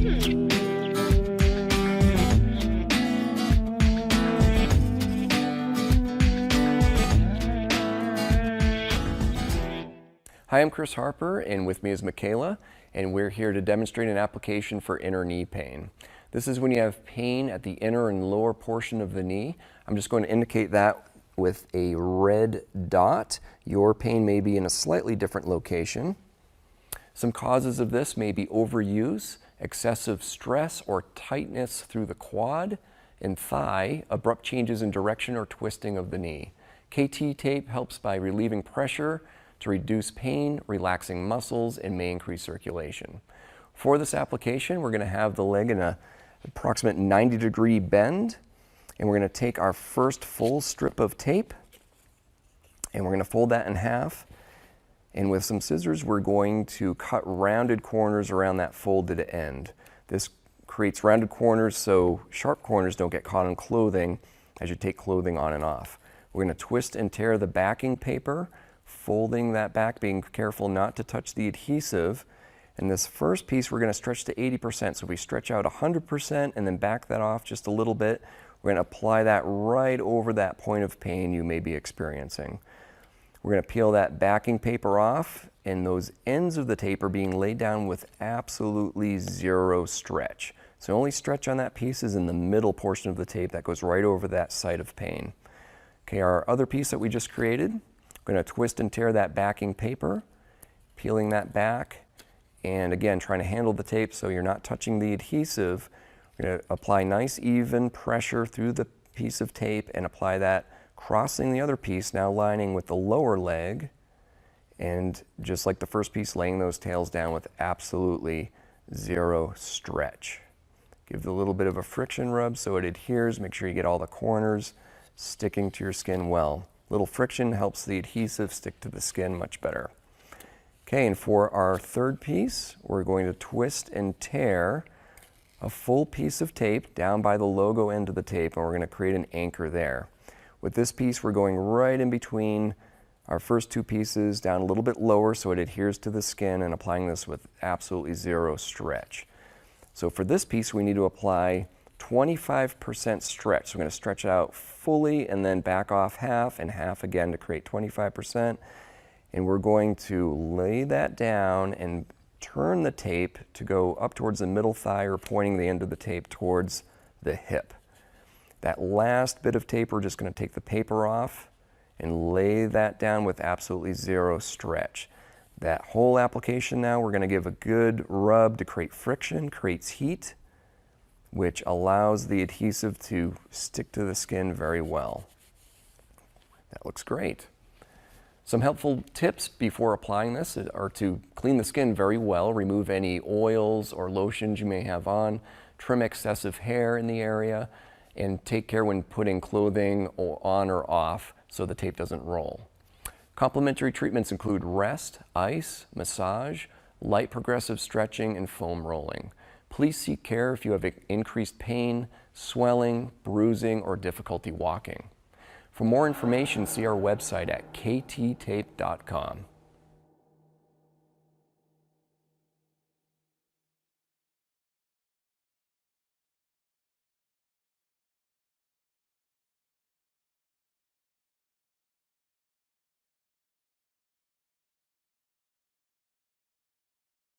Hi, I'm Chris Harper, and with me is Michaela, and we're here to demonstrate an application for inner knee pain. This is when you have pain at the inner and lower portion of the knee. I'm just going to indicate that with a red dot. Your pain may be in a slightly different location. Some causes of this may be overuse, excessive stress or tightness through the quad and thigh, abrupt changes in direction or twisting of the knee. KT tape helps by relieving pressure to reduce pain, relaxing muscles, and may increase circulation. For this application, we're going to have the leg in an approximate 90-degree bend, and we're going to take our first full strip of tape, and we're going to fold that in half, and with some scissors, we're going to cut rounded corners around that folded end. This creates rounded corners so sharp corners don't get caught on clothing as you take clothing on and off. We're going to twist and tear the backing paper, folding that back, being careful not to touch the adhesive. And this first piece we're going to stretch to 80%. So if we stretch out 100% and then back that off just a little bit, we're going to apply that right over that point of pain you may be experiencing. We're going to peel that backing paper off, and those ends of the tape are being laid down with absolutely zero stretch. So only stretch on that piece is in the middle portion of the tape that goes right over that site of pain. Okay, our other piece that we just created, we're going to twist and tear that backing paper, peeling that back, and again, trying to handle the tape so you're not touching the adhesive. We're going to apply nice even pressure through the piece of tape and apply that, crossing the other piece, now lining with the lower leg, and just like the first piece, laying those tails down with absolutely zero stretch. Give it a little bit of a friction rub so it adheres. Make sure you get all the corners sticking to your skin well. Little friction helps the adhesive stick to the skin much better. Okay, and for our third piece, we're going to twist and tear a full piece of tape down by the logo end of the tape, and we're going to create an anchor there. With this piece, we're going right in between our first two pieces, down a little bit lower so it adheres to the skin, and applying this with absolutely zero stretch. So for this piece, we need to apply 25% stretch. So we're going to stretch it out fully and then back off half and half again to create 25%. And we're going to lay that down and turn the tape to go up towards the middle thigh or pointing the end of the tape towards the hip. That last bit of tape, we're just going to take the paper off and lay that down with absolutely zero stretch. That whole application now, we're going to give a good rub to create friction, creates heat, which allows the adhesive to stick to the skin very well. That looks great. Some helpful tips before applying this are to clean the skin very well, remove any oils or lotions you may have on, trim excessive hair in the area, and take care when putting clothing on or off so the tape doesn't roll. Complementary treatments include rest, ice, massage, light progressive stretching, and foam rolling. Please seek care if you have increased pain, swelling, bruising, or difficulty walking. For more information, see our website at kttape.com.